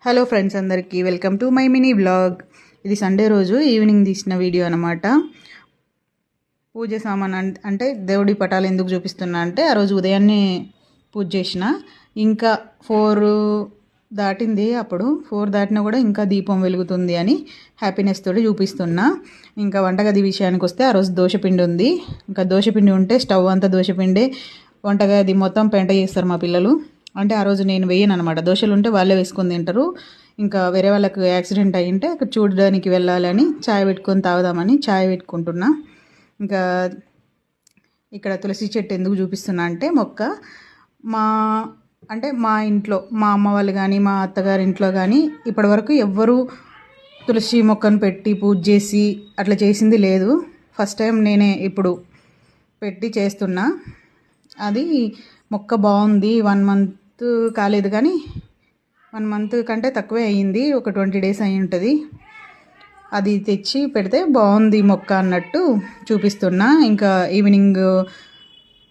Hello friends, అందరికీ welcome to my mini blog. ఇది Sunday రోజు ఈవినింగ్ తీసిన వీడియో అనమాట. పూజ సామాన్ అంటే దేవుడి పటాలు ఎందుకు చూపిస్తున్నా అంటే, ఆ రోజు ఉదయాన్నే పూజ చేసిన, ఇంకా 4 దాటింది. అప్పుడు 4 దాటినా కూడా ఇంకా దీపం వెలుగుతుంది అని హ్యాపీనెస్ తోటి చూపిస్తున్నా. ఇంకా వంటగది విషయానికి వస్తే, ఆ రోజు దోశపిండి ఉంది. ఇంకా దోశపిండి ఉంటే స్టవ్ అంతా దోశపిండే, వంటగది మొత్తం పెంట చేస్తారు మా పిల్లలు. అంటే ఆ రోజు నేను వేయను అనమాట. దోశలు ఉంటే వాళ్ళే వేసుకొని తింటారు. ఇంకా వేరే వాళ్ళకు యాక్సిడెంట్ అయ్యింటే అక్కడ చూడడానికి వెళ్ళాలని చాయ్ పెట్టుకొని తాగుదామని చాయ్ పెట్టుకుంటున్నా. ఇంకా ఇక్కడ తులసి చెట్టు ఎందుకు చూపిస్తున్నా అంటే, మొక్క మా ఇంట్లో మా అమ్మ వాళ్ళు కానీ మా అత్తగారి ఇంట్లో కానీ ఇప్పటివరకు ఎవ్వరూ తులసి మొక్కను పెట్టి పూజ చేసి అట్లా చేసింది లేదు. ఫస్ట్ టైం నేనే ఇప్పుడు పెట్టి చేస్తున్నా. అది మొక్క బాగుంది. 1 మంత్ కాలేదు కానీ 1 మంత్ కంటే తక్కువే అయ్యింది. ఒక 20 డేస్ అయి ఉంటుంది. అది తెచ్చి పెడితే బాగుంది మొక్క అన్నట్టు చూపిస్తున్నా. ఇంకా ఈవినింగ్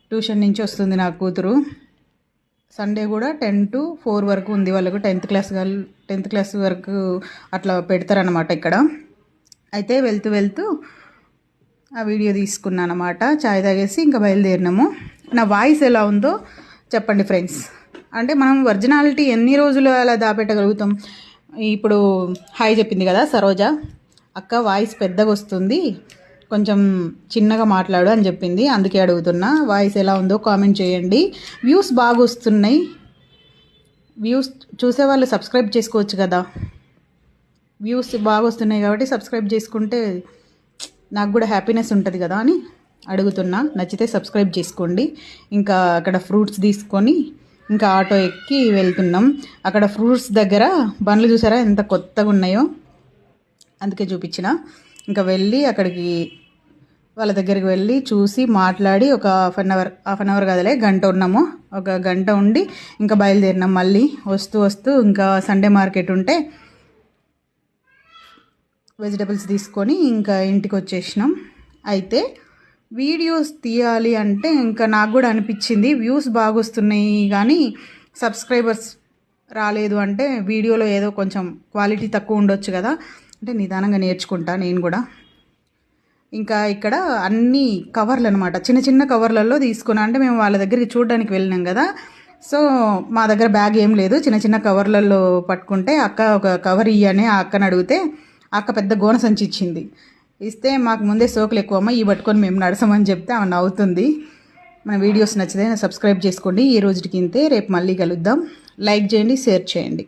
ట్యూషన్ నుంచి వస్తుంది నా కూతురు. సండే కూడా 10 to 4 వరకు ఉంది వాళ్ళకు. 10th క్లాస్ వరకు అట్లా పెడతారనమాట ఇక్కడ. అయితే వెళ్తూ ఆ వీడియో తీసుకున్నాను అనమాట. చాయ్ తాగేసి ఇంకా బయలుదేరినాము. నా వాయిస్ ఎలా ఉందో చెప్పండి ఫ్రెండ్స్. అంటే మనం ఒరిజినాలిటీ ఎన్ని రోజులు అలా దాపెట్టగలుగుతాం. ఇప్పుడు హాయ్ చెప్పింది కదా సరోజ అక్క, వాయిస్ పెద్దగా వస్తుంది, కొంచెం చిన్నగా మాట్లాడు అని చెప్పింది. అందుకే అడుగుతున్నా, వాయిస్ ఎలా ఉందో కామెంట్ చేయండి. వ్యూస్ బాగా వస్తున్నాయి. వ్యూస్ చూసేవాళ్ళు సబ్స్క్రైబ్ చేసుకోవచ్చు కదా. వ్యూస్ బాగా వస్తున్నాయి కాబట్టి సబ్స్క్రైబ్ చేసుకుంటే నాకు కూడా హ్యాపీనెస్ ఉంటుంది కదా అని అడుగుతున్నా. నచ్చితే సబ్స్క్రైబ్ చేసుకోండి. ఇంకా అక్కడ ఫ్రూట్స్ తీసుకొని ఇంకా ఆటో ఎక్కి వెళ్తున్నాం. అక్కడ ఫ్రూట్స్ దగ్గర బండ్లు చూసారా ఎంత కొత్తగా ఉన్నాయో, అందుకే చూపించిన. ఇంకా వెళ్ళి అక్కడికి వాళ్ళ దగ్గరికి వెళ్ళి చూసి మాట్లాడి ఒక హాఫ్ అన్ అవర్ కదలే, గంట ఉన్నాము. ఒక గంట ఉండి ఇంకా బయలుదేరినాం. మళ్ళీ వస్తూ ఇంకా సండే మార్కెట్ ఉంటే వెజిటబుల్స్ తీసుకొని ఇంకా ఇంటికి వచ్చేసినాం. అయితే వీడియోస్ తీయాలి అంటే ఇంకా నాకు కూడా అనిపించింది, వ్యూస్ బాగా వస్తున్నాయి కానీ సబ్స్క్రైబర్స్ రాలేదు అంటే వీడియోలో ఏదో కొంచెం క్వాలిటీ తక్కువ ఉండొచ్చు కదా అంటే నిదానంగా నేర్చుకుంటా నేను కూడా. ఇంకా ఇక్కడ అన్ని కవర్లు అనమాట, చిన్న కవర్లలో తీసుకున్నా. అంటే మేము వాళ్ళ దగ్గరికి చూడడానికి వెళ్ళినాం కదా, సో మా దగ్గర బ్యాగ్ ఏం లేదు. చిన్న కవర్లలో పట్టుకుంటే అక్క ఒక కవర్ ఇయ్యని ఆ అక్కని అడిగితే అక్క పెద్ద గోన సంచి ఇచ్చింది. ఇస్తే మాకు ముందే సోకులు ఎక్కువమ్మ, ఈ పట్టుకొని మేము నడసమని చెప్తే ఆమె నవ్వుతుంది. మన వీడియోస్ నచ్చితే సబ్స్క్రైబ్ చేసుకోండి. ఈ రోజుకి ఇంతే, రేపు మళ్ళీ కలుద్దాం. లైక్ చేయండి, షేర్ చేయండి.